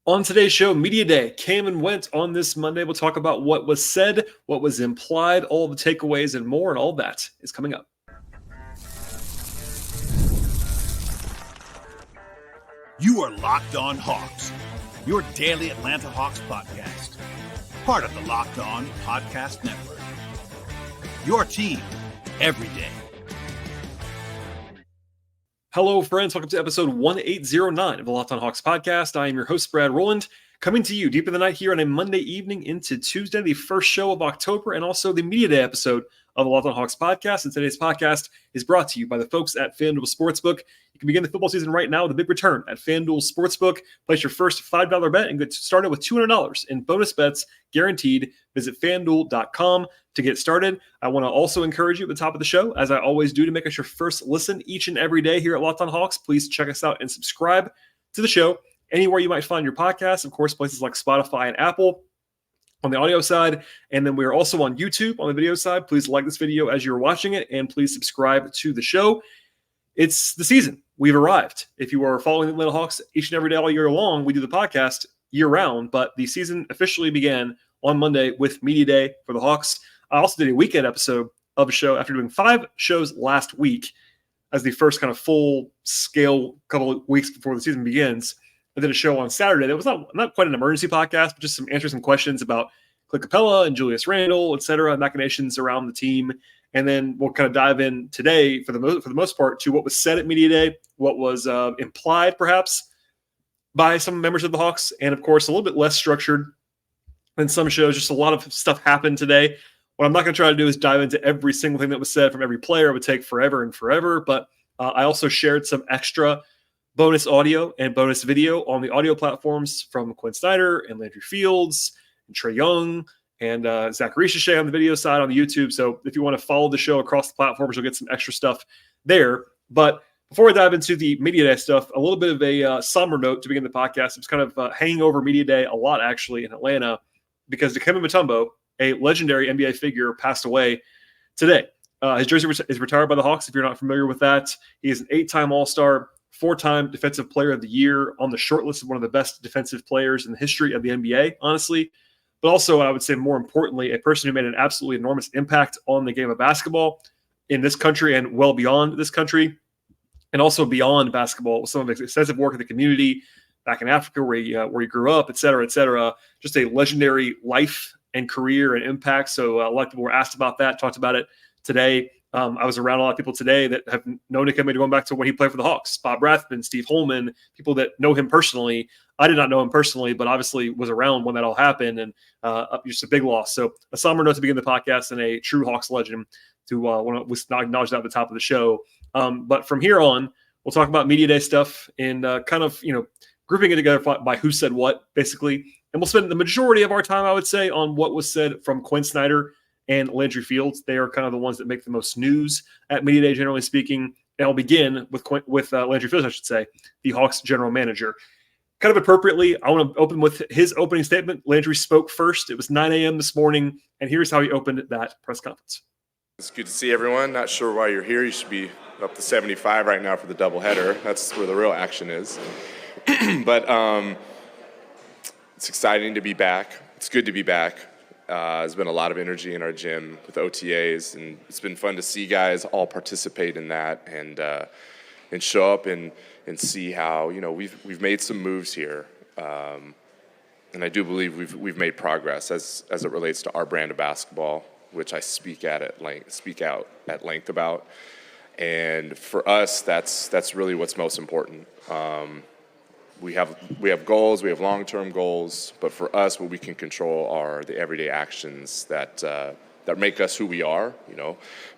On today's show, Media Day came and went on this Monday. We'll talk about what was said, what was implied, all the takeaways, and more, and all that is coming up. You are Locked On Hawks, your daily Atlanta Hawks podcast. Part of the Locked On Podcast Network. Your team every day. Hello, friends. Welcome to episode 1809 of the Locked On Hawks podcast. I am your host, Brad Rowland, coming to you deep in the night here on a Monday evening into Tuesday, the first show of October, and also the Media Day episode of the Locked On Hawks podcast. And today's podcast is brought to you by the folks at FanDuel Sportsbook. You can begin the football season right now with a big return at FanDuel Sportsbook. Place your first $5 bet and get started with $200 in bonus bets guaranteed. Visit FanDuel.com to get started. I want to also encourage you at the top of the show, as I always do, to make us your first listen each and every day here at Locked On Hawks. Please check us out and subscribe to the show anywhere you might find your podcasts. Of course, places like Spotify and Apple on the audio side. And then we are also on YouTube on the video side. Please like this video as you're watching it, and please subscribe to the show. It's the season. We've arrived. If you are following the Atlanta Hawks each and every day all year long, we do the podcast year round, but the season officially began on Monday with Media Day for the Hawks. I also did a weekend episode of a show after doing 5 shows last week as the first kind of full scale couple of weeks before the season begins. I did a show on Saturday that was not quite an emergency podcast, but just answering some questions about Clint Capella and Julius Randle, et cetera, machinations around the team. And then we'll kind of dive in today for the most part to what was said at Media Day, what was implied perhaps by some members of the Hawks, and of course a little bit less structured than some shows. Just a lot of stuff happened today. What I'm not going to try to do is dive into every single thing that was said from every player. It would take forever and forever. But I also shared some extra bonus audio and bonus video on the audio platforms from Quin Snyder and Landry Fields and Trae Young and Zaccharie Risacher on the video side on the YouTube. So if you want to follow the show across the platforms, you'll get some extra stuff there. But before I dive into the Media Day stuff, a little bit of a somber note to begin the podcast. It's kind of hanging over Media Day a lot, actually, in Atlanta, because Dikembe Mutombo, a legendary NBA figure, passed away today. His jersey is retired by the Hawks, if you're not familiar with that. He is an 8-time All-Star, 4-time Defensive Player of the Year, on the short list of one of the best defensive players in the history of the NBA, honestly. But also, I would say more importantly, a person who made an absolutely enormous impact on the game of basketball in this country and well beyond this country, and also beyond basketball with some of his extensive work in the community back in Africa where he grew up, et cetera, et cetera. Just a legendary life and career and impact. So a lot of people were asked about that, talked about it today. I was around a lot of people today that have known Dikembe going back to when he played for the Hawks. Bob Rathman, Steve Holman, people that know him personally. I did not know him personally, but obviously was around when that all happened, and just a big loss. So a somber note to begin the podcast and a true Hawks legend to want to acknowledge that at the top of the show. But from here on, we'll talk about Media Day stuff and kind of, grouping it together by who said what, basically. And we'll spend the majority of our time, I would say, on what was said from Quin Snyder and Landry Fields. They are kind of the ones that make the most news at Media Day, generally speaking. And I'll begin with Landry Fields, I should say, the Hawks general manager. Kind of appropriately, I want to open with his opening statement. Landry spoke first. It was 9 a.m. this morning, and here's how he opened that press conference. It's good to see everyone. Not sure why you're here. You should be up to 75 right now for the doubleheader. That's where the real action is. But it's exciting to be back. It's good to be back. There's been a lot of energy in our gym with OTAs, and it's been fun to see guys all participate in that and show up and see how we've made some moves here, and I do believe we've made progress as it relates to our brand of basketball, which I speak out at length about. And for us, that's really what's most important. We have goals, we have long-term goals, but for us, what we can control are the everyday actions that make us who we are.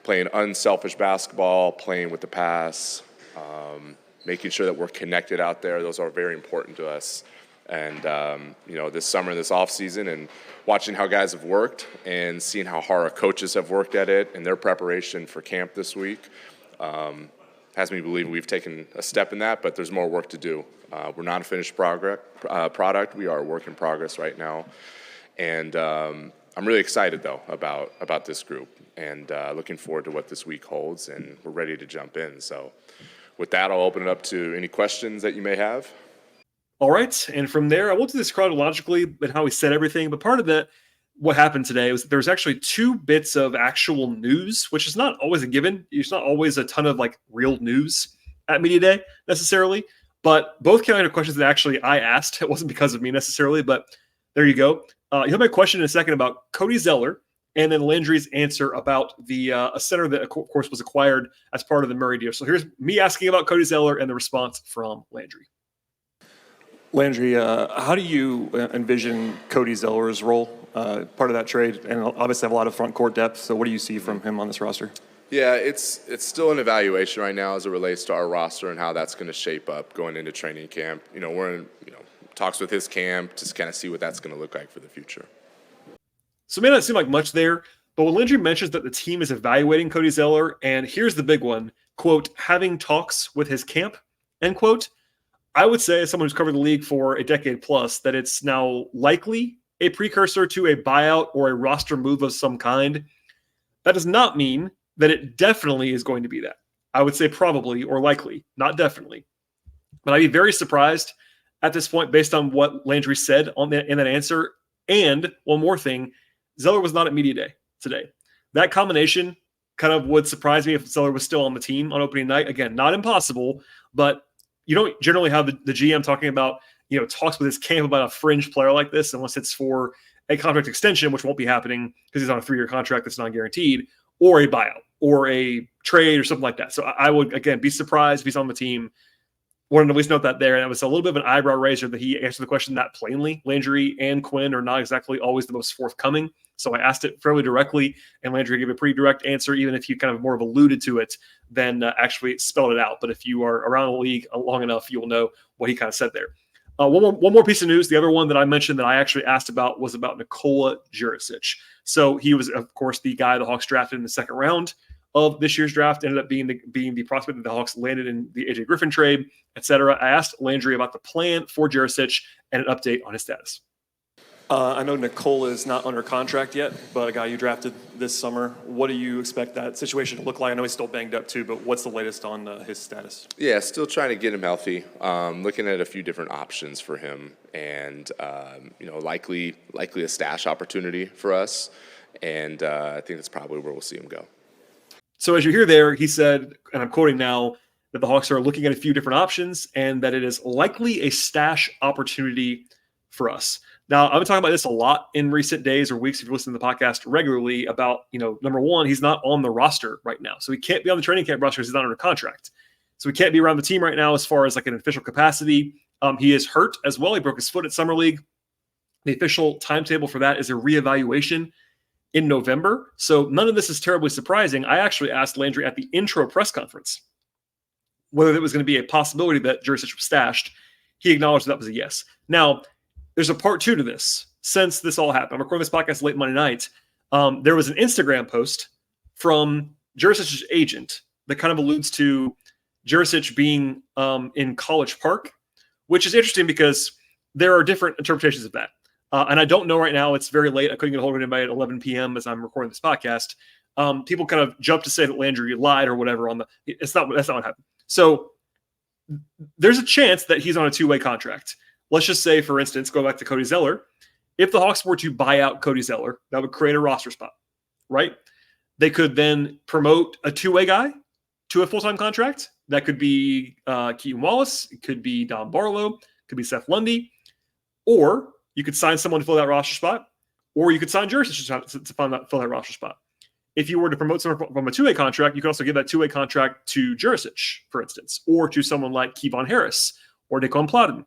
Playing unselfish basketball, playing with the pass, making sure that we're connected out there. Those are very important to us. And this summer, this off season, and watching how guys have worked and seeing how hard our coaches have worked at it and their preparation for camp this week has me believe we've taken a step in that, but there's more work to do. We're not a finished product. We are a work in progress right now. And I'm really excited, though, about this group and looking forward to what this week holds, and we're ready to jump in. So with that, I'll open it up to any questions that you may have. All right. And from there, I won't do this chronologically and how he said everything, but part of that, what happened today was that there's actually 2 bits of actual news, which is not always a given. It's not always a ton of like real news at Media Day necessarily, but both came out of questions that actually I asked. It wasn't because of me necessarily, but there you go. You'll have my question in a second about Cody Zeller, and then Landry's answer about the a center that, of course, was acquired as part of the Murray deal. So here's me asking about Cody Zeller and the response from Landry. Landry, how do you envision Cody Zeller's role, part of that trade? And obviously have a lot of front court depth, so what do you see from him on this roster? Yeah, it's still an evaluation right now as it relates to our roster and how that's going to shape up going into training camp. We're in talks with his camp to kind of see what that's going to look like for the future. So it may not seem like much there, but when Landry mentions that the team is evaluating Cody Zeller, and here's the big one, quote, having talks with his camp, end quote, I would say, as someone who's covered the league for a decade plus, that it's now likely a precursor to a buyout or a roster move of some kind. That does not mean that it definitely is going to be that. I would say probably or likely, not definitely. But I'd be very surprised at this point based on what Landry said in that answer. And one more thing, Zeller was not at Media Day today. That combination kind of would surprise me if Zeller was still on the team on opening night. Again, not impossible, but you don't generally have the GM talking about, talks with his camp about a fringe player like this unless it's for a contract extension, which won't be happening because he's on a 3-year contract that's non-guaranteed, or a buyout or a trade or something like that. So I would, again, be surprised if he's on the team. Wanted to at least note that there. And it was a little bit of an eyebrow raiser that he answered the question that plainly. Landry and Quin are not exactly always the most forthcoming. So I asked it fairly directly, and Landry gave a pretty direct answer, even if you kind of more of alluded to it than actually spelled it out. But if you are around the league long enough, you'll know what he kind of said there. One more piece of news. The other one that I mentioned that I actually asked about was about Nikola Djurisic. So he was, of course, the guy the Hawks drafted in the second round of this year's draft, ended up being the prospect that the Hawks landed in the AJ Griffin trade, etc. I asked Landry about the plan for Djurisic and an update on his status. I know Nikola is not under contract yet, but a guy you drafted this summer. What do you expect that situation to look like? I know he's still banged up too, but what's the latest on his status? Yeah, still trying to get him healthy. Looking at a few different options for him, and likely a stash opportunity for us. And I think that's probably where we'll see him go. So as you hear there, he said, and I'm quoting now, that the Hawks are looking at a few different options and that it is likely a stash opportunity for us. Now, I've been talking about this a lot in recent days or weeks if you listen to the podcast regularly about, number one, he's not on the roster right now. So he can't be on the training camp roster because he's not under contract. So he can't be around the team right now as far as like an official capacity. He is hurt as well. He broke his foot at Summer League. The official timetable for that is a reevaluation in November. So none of this is terribly surprising. I actually asked Landry at the intro press conference whether it was going to be a possibility that Djurisic was stashed. He acknowledged that was a yes. Now, there's a part 2 to this. Since this all happened, I'm recording this podcast late Monday night. There was an Instagram post from Djurisic's agent that kind of alludes to Djurisic being in College Park, which is interesting because there are different interpretations of that. And I don't know right now. It's very late. I couldn't get a hold of anybody at 11 p.m. as I'm recording this podcast. People kind of jump to say that Landry lied or whatever. That's not what happened. So there's a chance that he's on a 2-way contract. Let's just say, for instance, go back to Cody Zeller. If the Hawks were to buy out Cody Zeller, that would create a roster spot, right? They could then promote a 2-way guy to a full-time contract. That could be Keaton Wallace. It could be Don Barlow. It could be Seth Lundy. Or you could sign someone to fill that roster spot, or you could sign Djurisic to fill that roster spot. If you were to promote someone from a 2-way contract, you could also give that 2-way contract to Djurisic, for instance, or to someone like Kevon Harris or Daquan Plowden,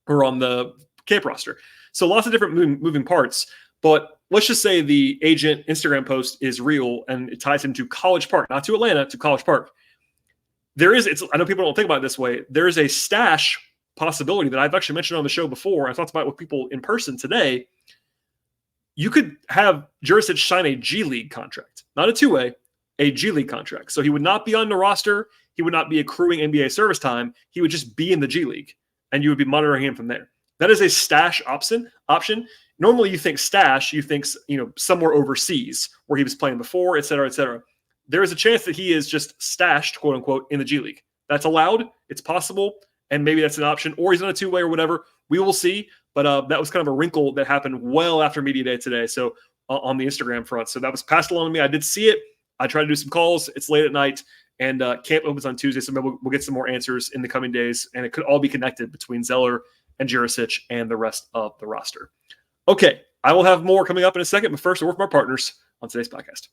who are on the Cape roster. So lots of different moving parts. But let's just say the agent Instagram post is real and it ties him to College Park, not to Atlanta, to College Park. I know people don't think about it this way. There is a stash possibility that I've actually mentioned on the show before. I talked about it with people in person today. You could have Djurisic sign a G League contract, not a 2-way, a G League contract. So he would not be on the roster. He would not be accruing NBA service time. He would just be in the G League, and you would be monitoring him from there. That is a stash option. Normally you think stash, you think somewhere overseas where he was playing before, et cetera, et cetera. There is a chance that he is just stashed, quote unquote, in the G League. That's allowed. It's possible. and maybe that's an option, or he's on a two-way or whatever. We will see. But that was kind of a wrinkle that happened well after media day today. So on the Instagram front. So that was passed along to me. I did see it. I tried to do some calls. It's late at night, and camp opens on Tuesday. So maybe we'll get some more answers in the coming days, and it could all be connected between Zeller and Djurisic and the rest of the roster. Okay, I will have more coming up in a second, but first, a word from our partners on today's podcast.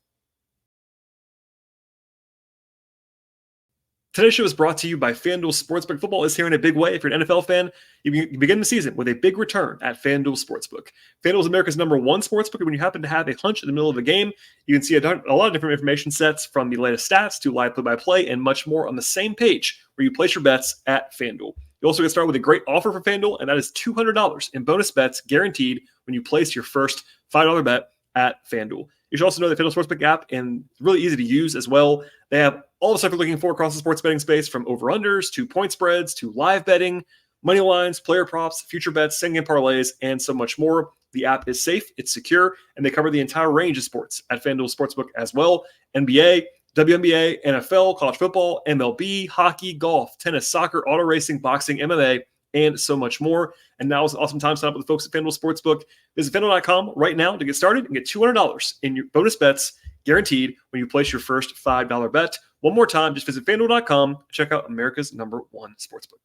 Today's show is brought to you by FanDuel Sportsbook. Football is here in a big way. If you're an NFL fan, you begin the season with a big return at FanDuel Sportsbook. FanDuel is America's #1 sportsbook. And when you happen to have a hunch in the middle of a game, you can see a lot of different information sets from the latest stats to live play-by-play and much more on the same page where you place your bets at FanDuel. You also get started with a great offer for FanDuel, and that is $200 in bonus bets guaranteed when you place your first $5 bet at FanDuel. You should also know the FanDuel Sportsbook app, and it's really easy to use as well. They have all the stuff you're looking for across the sports betting space, from over-unders to point spreads to live betting, money lines, player props, future bets, same-game parlays, and so much more. The app is safe, it's secure, and they cover the entire range of sports at FanDuel Sportsbook as well. NBA, WNBA, NFL, college football, MLB, hockey, golf, tennis, soccer, auto racing, boxing, MMA, and so much more. And now is an awesome time to sign up with the folks at FanDuel Sportsbook. Visit FanDuel.com right now to get started and get $200 in your bonus bets guaranteed when you place your first $5 bet. One more time, just visit FanDuel.com and check out America's #1 sportsbook.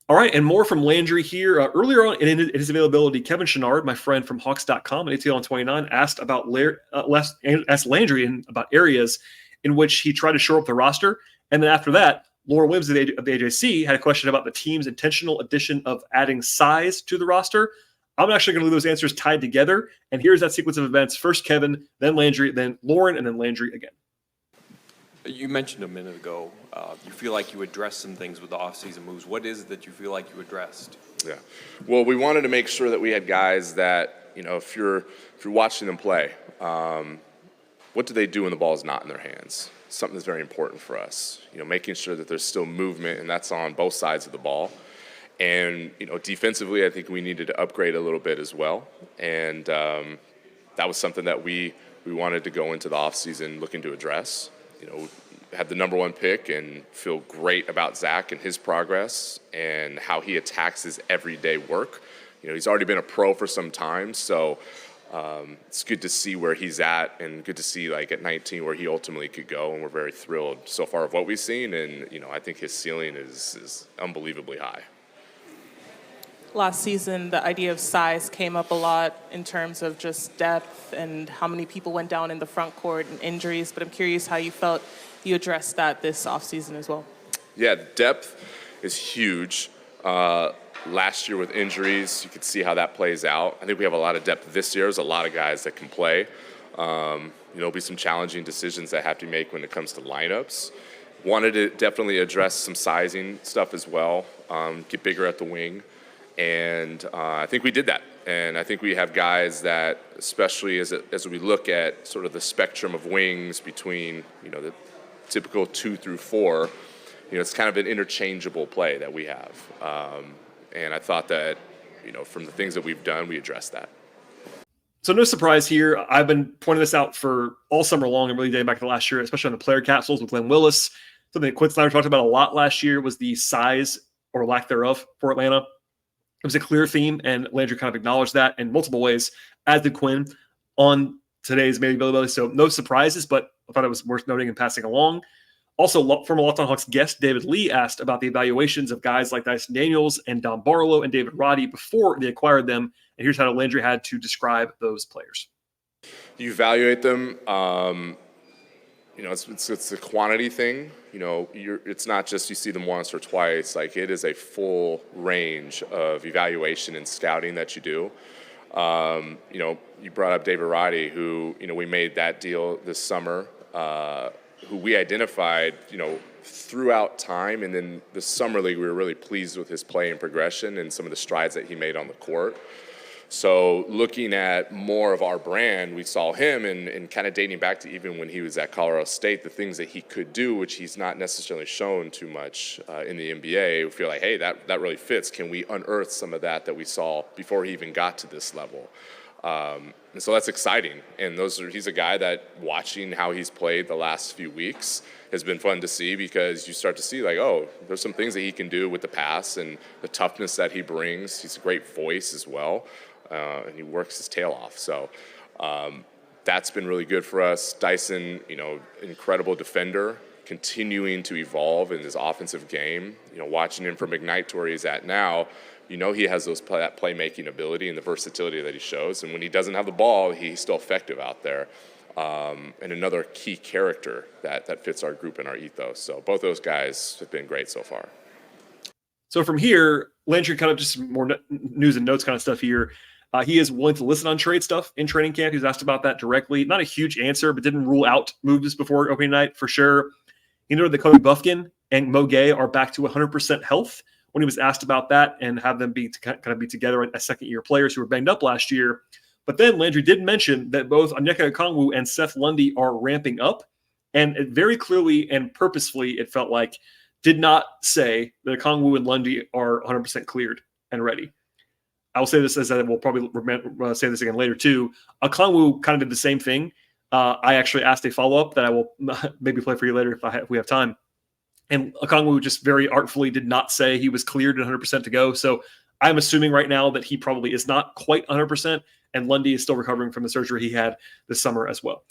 All right, and more from Landry here. Earlier on in his availability, Kevin Chenard, my friend from Hawks.com and ATL on 29, asked Landry about areas in which he tried to shore up the roster. And then after that, Laura Williams of the AJC had a question about the team's intentional addition of adding size to the roster. I'm actually going to leave those answers tied together. And here's that sequence of events. First Kevin, then Landry, then Lauren, and then Landry again. You mentioned a minute ago, you feel like you addressed some things with the offseason moves. What is it that you feel like you addressed? Yeah. Well, we wanted to make sure that we had guys that, if you're watching them play, what do they do when the ball is not in their hands? Something that's very important for us. Making sure that there's still movement, and that's on both sides of the ball. And, defensively, I think we needed to upgrade a little bit as well. And that was something that we wanted to go into the offseason looking to address. Had the #1 pick and feel great about Zach and his progress and how he attacks his everyday work. He's already been a pro for some time, so it's good to see where he's at and good to see, at 19, where he ultimately could go, and we're very thrilled so far of what we've seen, and, I think his ceiling is unbelievably high. Last season, the idea of size came up a lot in terms of just depth and how many people went down in the front court and injuries, but I'm curious how you felt you addressed that this offseason as well. Yeah, depth is huge. Last year with injuries, you could see how that plays out. I think we have a lot of depth this year. There's a lot of guys that can play. There'll be some challenging decisions that have to be made when it comes to lineups. Wanted to definitely address some sizing stuff as well, get bigger at the wing. And I think we did that. And I think we have guys that, especially as we look at sort of the spectrum of wings between, the typical 2 through 4, it's kind of an interchangeable play that we have. And I thought that, from the things that we've done, we addressed that. So no surprise here. I've been pointing this out for all summer long and really dating back to last year, especially on the player capsules with Glenn Willis. Something that Quin Snyder talked about a lot last year was the size or lack thereof for Atlanta. It was a clear theme, and Landry kind of acknowledged that in multiple ways, as did Quinn on today's media availability. So no surprises, but I thought it was worth noting and passing along. Also, former Locked On Hawks guest David Lee asked about the evaluations of guys like Dyson Daniels and Don Barlow and David Roddy before they acquired them. And here's how Landry had to describe those players. You evaluate them. It's a quantity thing. It's not just you see them once or twice. It is a full range of evaluation and scouting that you do. You brought up David Roddy, who, we made that deal this summer, who we identified, throughout time. And then the summer league, we were really pleased with his play and progression and some of the strides that he made on the court. So looking at more of our brand, we saw him and kind of dating back to even when he was at Colorado State, the things that he could do, which he's not necessarily shown too much in the NBA. We feel like, hey, that really fits. Can we unearth some of that we saw before he even got to this level? And so that's exciting. And he's a guy that watching how he's played the last few weeks has been fun to see, because you start to see like, oh, there's some things that he can do with the pass and the toughness that he brings. He's a great voice as well, and he works his tail off. So that's been really good for us. Dyson, incredible defender, continuing to evolve in his offensive game. Watching him from Ignite to where he's at now, he has that playmaking ability and the versatility that he shows. And when he doesn't have the ball, he's still effective out there. And another key character that fits our group and our ethos. So both those guys have been great so far. So from here, Landry, kind of just more news and notes kind of stuff here. He is willing to listen on trade stuff in training camp. He was asked about that directly. Not a huge answer, but didn't rule out moves before opening night for sure. He noted that Cody Buffkin and Mo Gay are back to 100% health when he was asked about that, and have them be together as second-year players who were banged up last year. But then Landry did mention that both Onyeka Okongwu and Seth Lundy are ramping up, and it very clearly and purposefully, it felt like, did not say that Okongwu and Lundy are 100% cleared and ready. I will say this, as I will probably say this again later too. Okongwu kind of did the same thing. I actually asked a follow-up that I will maybe play for you later if we have time. And Okongwu just very artfully did not say he was cleared and 100% to go. So I'm assuming right now that he probably is not quite 100%, and Lundy is still recovering from the surgery he had this summer as well.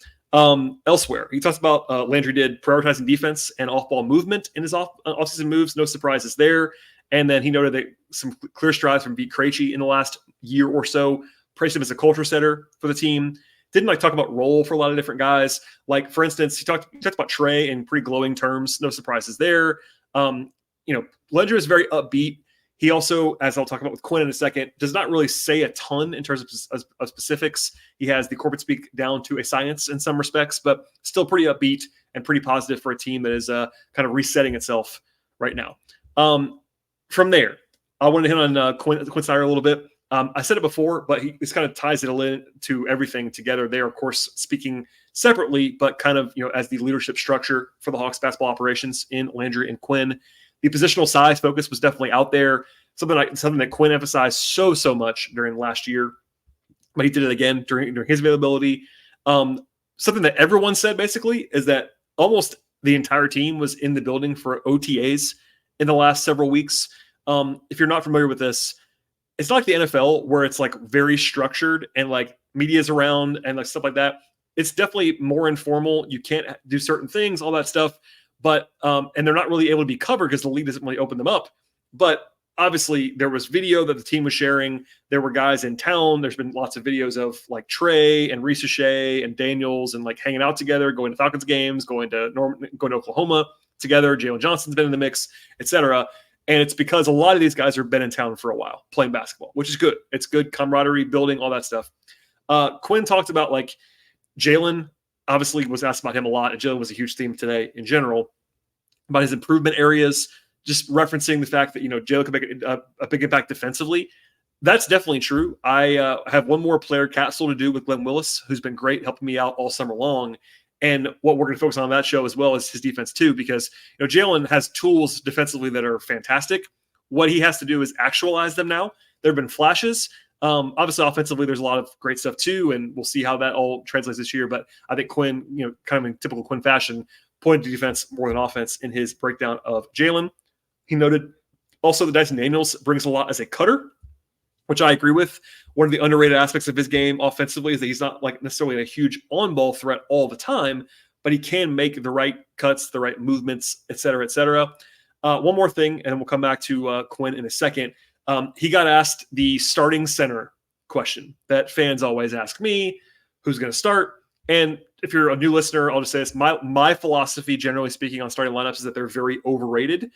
Elsewhere, he talks about Landry did prioritizing defense and off-ball movement in his offseason moves. No surprises there. And then he noted that some clear strides from Beat Krejci in the last year or so. Praised him as a culture setter for the team. Didn't talk about role for a lot of different guys. Like, for instance, he talked about Trae in pretty glowing terms. No surprises there. Landry is very upbeat. He also, as I'll talk about with Quin in a second, does not really say a ton in terms of specifics. He has the corporate speak down to a science in some respects, but still pretty upbeat and pretty positive for a team that is kind of resetting itself right now. From there, I want to hit on Quin Snyder a little bit. I said it before, but he kind of ties it to everything together. They are, of course, speaking separately, but kind of as the leadership structure for the Hawks basketball operations in Landry and Quin. The positional size focus was definitely out there. Something that Quin emphasized so much during last year, but he did it again during his availability. Something that everyone said basically is that almost the entire team was in the building for OTAs in the last several weeks. If you're not familiar with this, it's not like the NFL where it's like very structured and like media's around and like stuff like that. It's definitely more informal. You can't do certain things, all that stuff. But and they're not really able to be covered because the league doesn't really open them up. But obviously there was video that the team was sharing. There were guys in town. There's been lots of videos of like Trae and Risacher and Daniels and like hanging out together, going to Falcons games, going to Oklahoma together. Jalen Johnson's been in the mix, etc. And it's because a lot of these guys have been in town for a while playing basketball, which is good. It's good camaraderie building, all that stuff. Quin talked about like Jalen. Obviously was asked about him a lot, and Jalen was a huge theme today in general, about his improvement areas, just referencing the fact that, Jalen could make a big impact defensively. That's definitely true. I have one more player capsule to do with Glenn Willis, who's been great, helping me out all summer long. And what we're going to focus on that show as well as his defense too, because Jalen has tools defensively that are fantastic. What he has to do is actualize them now. There have been flashes. Obviously, offensively, there's a lot of great stuff too, and we'll see how that all translates this year. But I think Quin, kind of in typical Quin fashion, pointed to defense more than offense in his breakdown of Jalen. He noted also that Dyson Daniels brings a lot as a cutter, which I agree with. One of the underrated aspects of his game offensively is that he's not like necessarily a huge on-ball threat all the time, but he can make the right cuts, the right movements, et cetera, et cetera. One more thing, and we'll come back to Quin in a second. He got asked the starting center question that fans always ask me, who's going to start? And if you're a new listener, I'll just say this. My philosophy, generally speaking, on starting lineups is that they're very overrated.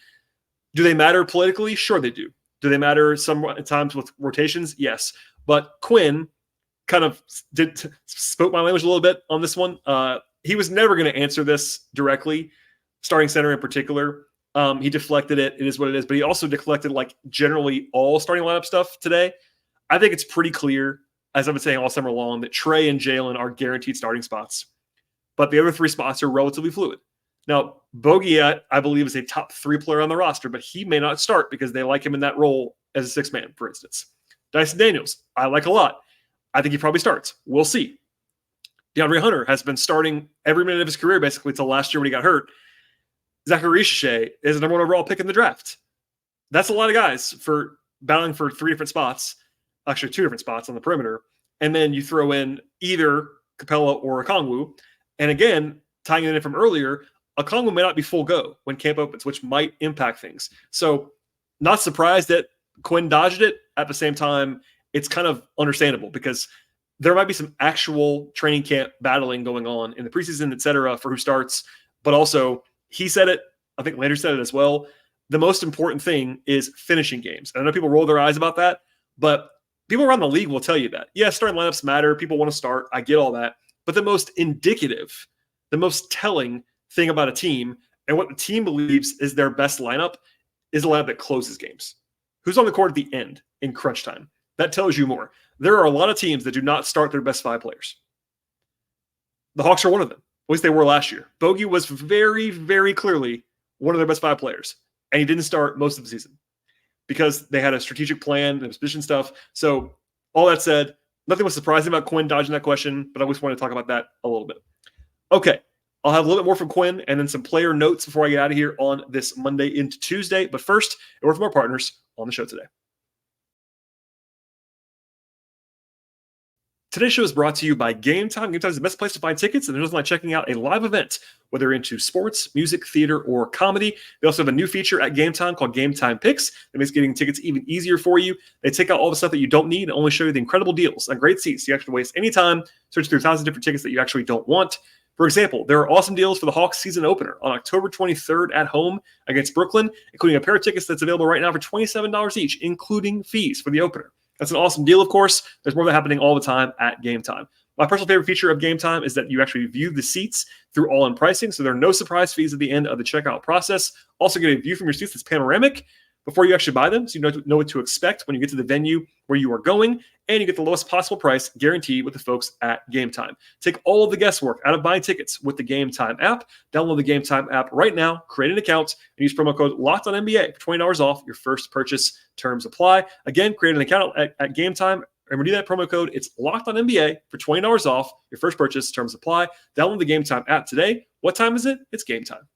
Do they matter politically? Sure they do. Do they matter sometimes with rotations? Yes. But Quin kind of spoke my language a little bit on this one. He was never going to answer this directly, starting center in particular. He deflected it. It is what it is. But he also deflected like generally all starting lineup stuff today. I think it's pretty clear, as I've been saying all summer long, that Trae and Jalen are guaranteed starting spots. But the other three spots are relatively fluid. Now, Bogia, I believe, is a top 3 player on the roster, but he may not start because they like him in that role as a 6-man, for instance. Dyson Daniels, I like a lot. I think he probably starts. We'll see. DeAndre Hunter has been starting every minute of his career basically until last year when he got hurt. Zaccharie Risacher is the number 1 overall pick in the draft. That's a lot of guys for battling for 3 different spots, actually 2 different spots on the perimeter. And then you throw in either Capella or Okongwu. And again, tying it in from earlier, Okongwu may not be full go when camp opens, which might impact things. So not surprised that Quin dodged it. At the same time, it's kind of understandable because there might be some actual training camp battling going on in the preseason, et cetera, for who starts. But also, he said it. I think Landry said it as well. The most important thing is finishing games. And I know people roll their eyes about that, but people around the league will tell you that. Yeah, starting lineups matter. People want to start. I get all that. But the most indicative, the most telling thing about a team and what the team believes is their best lineup is a lineup that closes games. Who's on the court at the end in crunch time? That tells you more. There are a lot of teams that do not start their best 5 players. The Hawks are one of them. At least they were last year. Bogey was very, very clearly one of their best 5 players. And he didn't start most of the season because they had a strategic plan and position stuff. So all that said, nothing was surprising about Quin dodging that question, but I always wanted to talk about that a little bit. Okay. I'll have a little bit more from Quin and then some player notes before I get out of here on this Monday into Tuesday. But first, a word from our partners on the show today. Today's show is brought to you by Gametime. Gametime is the best place to find tickets, and there's nothing like checking out a live event, whether you're into sports, music, theater, or comedy. They also have a new feature at Gametime called Gametime Picks that makes getting tickets even easier for you. They take out all the stuff that you don't need and only show you the incredible deals on great seats. So you actually waste any time searching through thousands of different tickets that you actually don't want. For example, there are awesome deals for the Hawks season opener on October 23rd at home against Brooklyn, including a pair of tickets that's available right now for $27 each, including fees for the opener. That's an awesome deal, of course. There's more of that happening all the time at Gametime. My personal favorite feature of Gametime is that you actually view the seats through all-in pricing, so there are no surprise fees at the end of the checkout process. Also get a view from your seats that's panoramic before you actually buy them, so you know what to expect when you get to the venue where you are going, and you get the lowest possible price guaranteed with the folks at Gametime. Take all of the guesswork out of buying tickets with the Gametime app. Download the Gametime app right now, create an account, and use promo code LOCKEDONNBA for $20 off your first purchase. Terms apply. Again, create an account at Gametime. And renew that promo code. It's LOCKEDONNBA for $20 off your first purchase. Terms apply. Download the Gametime app today. What time is it? It's game time.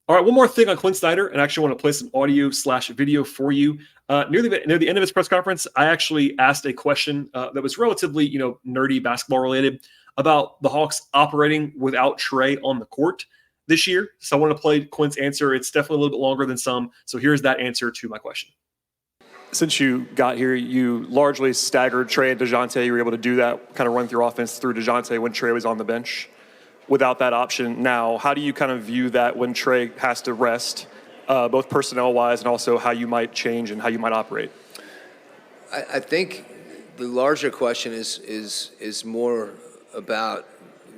All right, one more thing on Quin Snyder, and I actually want to play some audio/video for you. Near the end of his press conference, I actually asked a question that was relatively, nerdy basketball related about the Hawks operating without Trae on the court this year. So I want to play Quin's answer. It's definitely a little bit longer than some. So here's that answer to my question. Since you got here, you largely staggered Trae and DeJounte. You were able to do that, kind of run through offense through DeJounte when Trae was on the bench. Without that option now, how do you kind of view that when Trae has to rest, both personnel-wise and also how you might change and how you might operate? I think the larger question is more about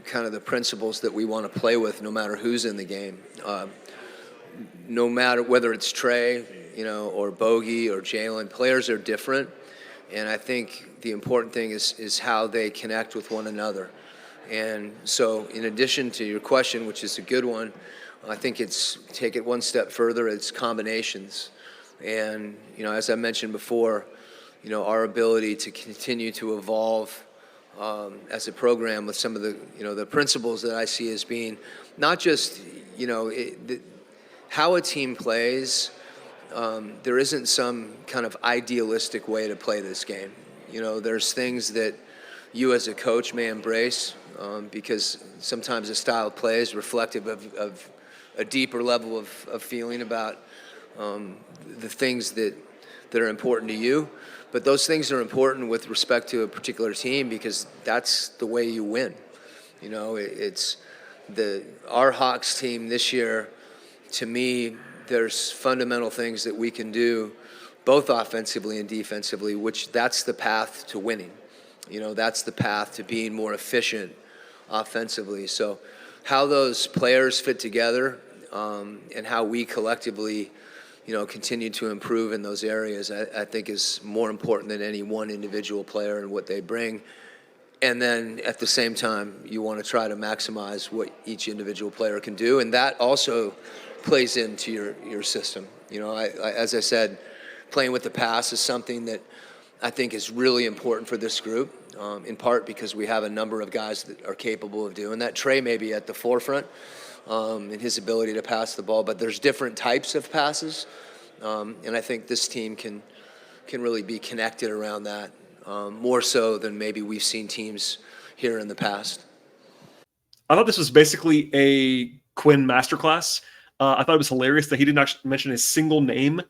kind of the principles that we want to play with no matter who's in the game. No matter whether it's Trae, or Bogey or Jalen, players are different. And I think the important thing is how they connect with one another. And so in addition to your question, which is a good one, I think it's take it one step further, it's combinations. And, as I mentioned before, our ability to continue to evolve as a program with some of the, the principles that I see as being not just, how a team plays. There isn't some kind of idealistic way to play this game. There's things that you as a coach may embrace because sometimes the style of play is reflective of a deeper level of feeling about the things that are important to you. But those things are important with respect to a particular team because that's the way you win. It's our Hawks team this year, to me, there's fundamental things that we can do both offensively and defensively, which that's the path to winning. That's the path to being more efficient offensively. So how those players fit together and how we collectively, continue to improve in those areas, I think is more important than any one individual player and what they bring. And then at the same time, you want to try to maximize what each individual player can do. And that also plays into your system. As I said, playing with the pass is something that I think is really important for this group, in part because we have a number of guys that are capable of doing that. Trae may be at the forefront in his ability to pass the ball, but there's different types of passes, and I think this team can really be connected around that, more so than maybe we've seen teams here in the past. I thought this was basically a Quin masterclass. I thought it was hilarious that he didn't actually mention a single name.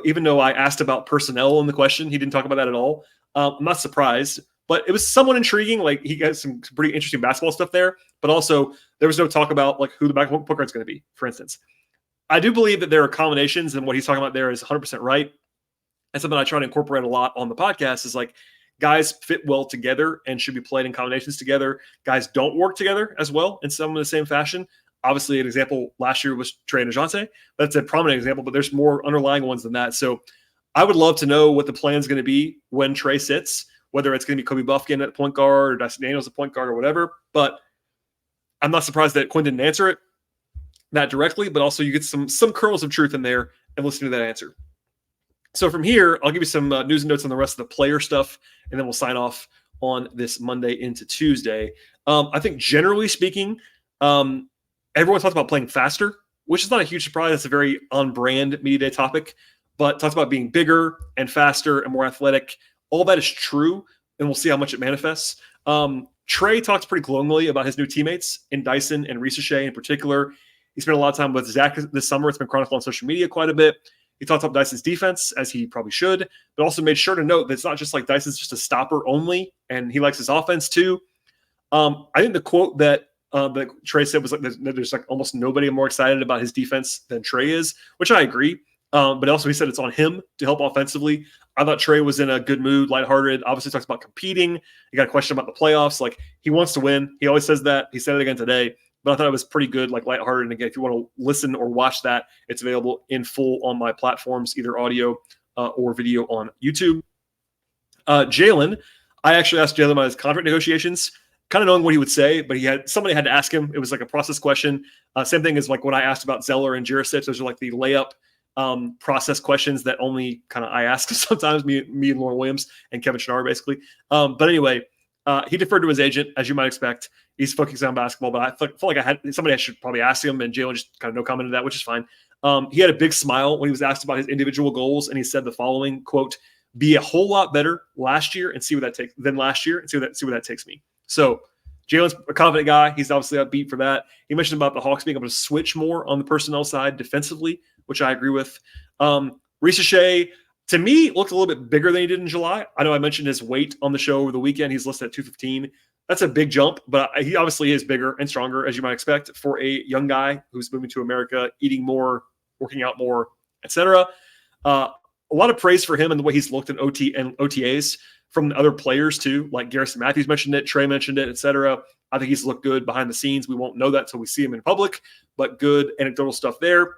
Even though I asked about personnel in the question, he didn't talk about that at all. I'm not surprised, but it was somewhat intriguing. Like, he got some pretty interesting basketball stuff there, but also there was no talk about like who the basketball point guard is going to be, for instance. I do believe that there are combinations, and what he's talking about there is 100% right. And something I try to incorporate a lot on the podcast is like, guys fit well together and should be played in combinations together. Guys don't work together as well in some of the same fashion. Obviously, an example last year was Trae and Dejounte. That's a prominent example, but there's more underlying ones than that. So I would love to know what the plan is going to be when Trae sits, whether it's going to be Kobe Buffkin at point guard or Dyson Daniels at point guard or whatever. But I'm not surprised that Quin didn't answer it that directly, but also you get some kernels of truth in there and listen to that answer. So from here, I'll give you some news and notes on the rest of the player stuff, and then we'll sign off on this Monday into Tuesday. I think generally speaking, everyone talks about playing faster, which is not a huge surprise. It's a very on-brand media day topic, but talks about being bigger and faster and more athletic. All that is true, and we'll see how much it manifests. Trae talks pretty glowingly about his new teammates in Dyson and Risacher in particular. He spent a lot of time with Zach this summer. It's been chronicled on social media quite a bit. He talked about Dyson's defense, as he probably should, but also made sure to note that it's not just like Dyson's just a stopper only, and he likes his offense too. I think the quote that Trae said was like, there's like almost nobody more excited about his defense than Trae is, which I agree. But also he said it's on him to help offensively. I thought Trae was in a good mood, lighthearted. Obviously talks about competing. He got a question about the playoffs. Like, he wants to win. He always says that. He said it again today. But I thought it was pretty good, like lighthearted. And again, if you want to listen or watch that, it's available in full on my platforms, either audio or video on YouTube. Jalen, I actually asked Jalen about his contract negotiations, kind of knowing what he would say, but somebody had to ask him. It was like a process question. Same thing as like when I asked about Zeller and Djurisic. Those are like the layup process questions that only kind of I ask sometimes, me and Lauren Williams and Kevin Schnarr, basically. But anyway, he deferred to his agent, as you might expect. He's focusing on basketball, but I felt like I should probably ask him, and Jalen just kind of no comment to that, which is fine. He had a big smile when he was asked about his individual goals, and he said the following, quote, "Be a whole lot better last year and see what that takes me." So Jalen's a confident guy. He's obviously upbeat for that. He mentioned about the Hawks being able to switch more on the personnel side defensively, which I agree with. Risacher, to me, looked a little bit bigger than he did in July. I know I mentioned his weight on the show over the weekend. He's listed at 215. That's a big jump, but he obviously is bigger and stronger, as you might expect, for a young guy who's moving to America, eating more, working out more, etc. A lot of praise for him and the way he's looked in OTAs from the other players too, like Garrison Matthews mentioned it, Trae mentioned it, etc. I think he's looked good behind the scenes. We won't know that until we see him in public, but good anecdotal stuff there.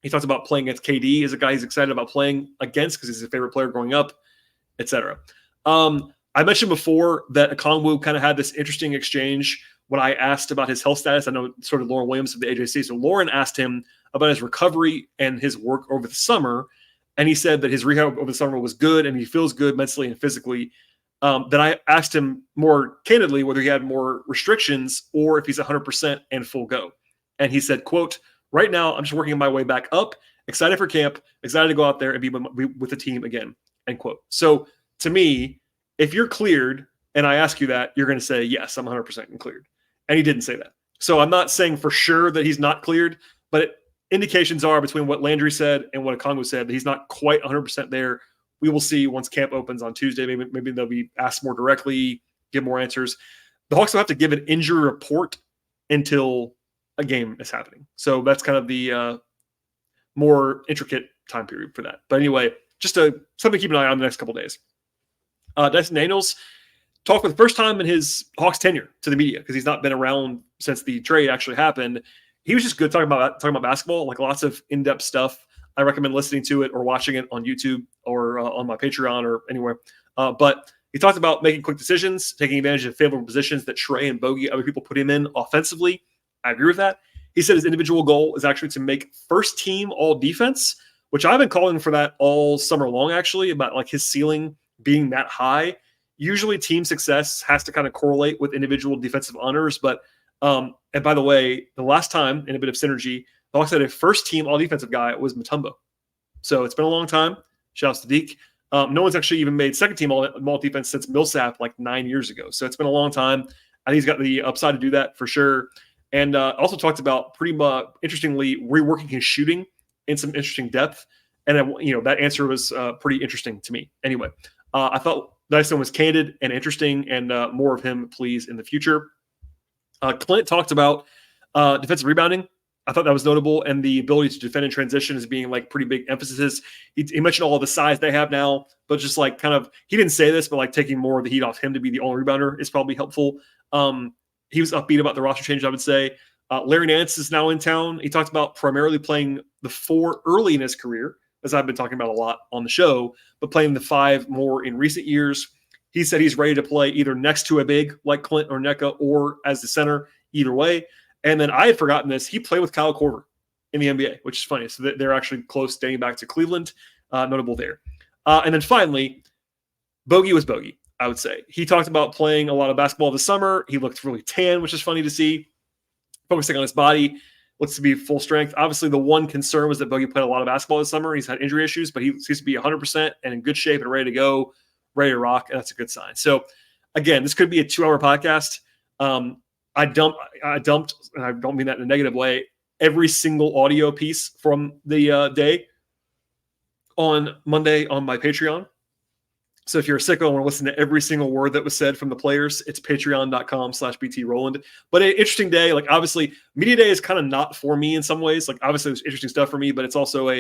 He talks about playing against KD as a guy he's excited about playing against because he's his favorite player growing up, etc. I mentioned before that Okongwu kind of had this interesting exchange when I asked about his health status. I know sort of Lauren Williams of the AJC. So Lauren asked him about his recovery and his work over the summer. And he said that his rehab over the summer was good and he feels good mentally and physically. Then I asked him more candidly whether he had more restrictions or if he's 100% and full go. And he said, quote, "Right now, I'm just working my way back up, excited for camp, excited to go out there and be with the team again," end quote. So to me, if you're cleared and I ask you that, you're going to say, yes, I'm 100% cleared. And he didn't say that. So I'm not saying for sure that he's not cleared, but indications are between what Landry said and what Okongwu said that he's not quite 100% there. We will see once camp opens on Tuesday. Maybe they'll be asked more directly, give more answers. The Hawks will have to give an injury report until a game is happening. So that's kind of the more intricate time period for that. But anyway, just something to keep an eye on the next couple of days. Dyson Daniels talked for the first time in his Hawks tenure to the media because he's not been around since the trade actually happened. He was just good talking about basketball, like lots of in-depth stuff. I recommend listening to it or watching it on YouTube or on my Patreon or anywhere. But he talked about making quick decisions, taking advantage of favorable positions that Trae and Bogey, other people put him in offensively. I agree with that. He said his individual goal is actually to make first team all defense, which I've been calling for that all summer long, actually, about like his ceiling being that high. Usually team success has to kind of correlate with individual defensive honors. But, and by the way, the last time in a bit of synergy, the Hawks had a first team all defensive guy was Mutombo. So it's been a long time. Shouts to Deke. No one's actually even made second team all defense since Millsap like 9 years ago. So it's been a long time. I think he's got the upside to do that for sure. And also talked about pretty interestingly reworking his shooting in some interesting depth. And that answer was pretty interesting to me. Anyway, I thought Dyson was candid and interesting, and more of him, please, in the future. Clint talked about defensive rebounding. I thought that was notable, and the ability to defend in transition as being like pretty big emphasis. He mentioned all the size they have now, but just like kind of, he didn't say this, but like taking more of the heat off him to be the only rebounder is probably helpful. He was upbeat about the roster change, I would say. Larry Nance is now in town. He talked about primarily playing the 4 early in his career, as I've been talking about a lot on the show, but playing the 5 more in recent years. He said he's ready to play either next to a big like Clint or Neka or as the center, either way. And then I had forgotten this. He played with Kyle Korver in the NBA, which is funny. So they're actually close, dating back to Cleveland. Notable there. And then finally, Bogey was Bogey, I would say. He talked about playing a lot of basketball this summer. He looked really tan, which is funny to see. Focusing on his body, looks to be full strength. Obviously, the one concern was that Bogey played a lot of basketball this summer. He's had injury issues, but he seems to be 100% and in good shape and ready to go, ready to rock, and that's a good sign. So, again, this could be a 2-hour podcast. I dumped, and I don't mean that in a negative way, every single audio piece from the day on Monday on my Patreon. So if you're a sicko and want to listen to every single word that was said from the players, it's patreon.com/BT Rowland. But an interesting day. Like, obviously, media day is kind of not for me in some ways. Like, obviously, there's interesting stuff for me, but it's also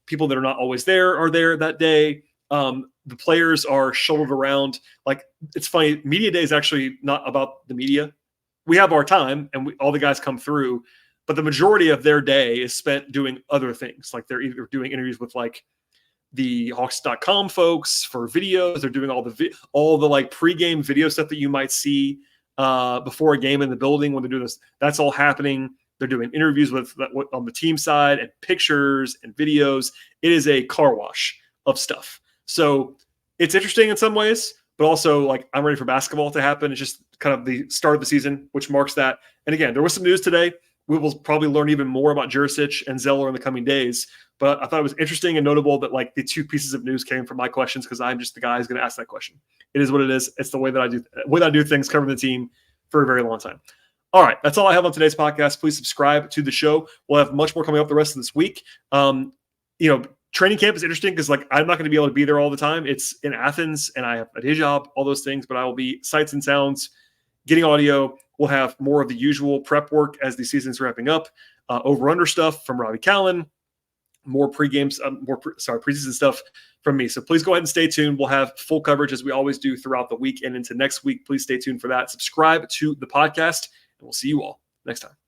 people that are not always there are there that day. The players are shouldered around. Like, it's funny. Media day is actually not about the media. We have our time, and all the guys come through, but the majority of their day is spent doing other things. Like, they're either doing interviews with like the Hawks.com folks for videos. They're doing all the like pregame video stuff that you might see before a game in the building when they're doing this. That's all happening. They're doing interviews with on the team side and pictures and videos. It is a car wash of stuff. So it's interesting in some ways, but also like I'm ready for basketball to happen. It's just kind of the start of the season, which marks that. And again, there was some news today. We will probably learn even more about Djurisic and Zeller in the coming days. But I thought it was interesting and notable that like the 2 pieces of news came from my questions because I'm just the guy who's going to ask that question. It is what it is. It's the way that I do things covering the team for a very long time. All right, that's all I have on today's podcast. Please subscribe to the show. We'll have much more coming up the rest of this week. Training camp is interesting because like I'm not going to be able to be there all the time. It's in Athens, and I have a day job, all those things. But I will be sights and sounds, getting audio. We'll have more of the usual prep work as the season's wrapping up. Over/under stuff from Robbie Callan. More preseason stuff from me. So please go ahead and stay tuned. We'll have full coverage as we always do throughout the week and into next week. Please stay tuned for that. Subscribe to the podcast, and we'll see you all next time.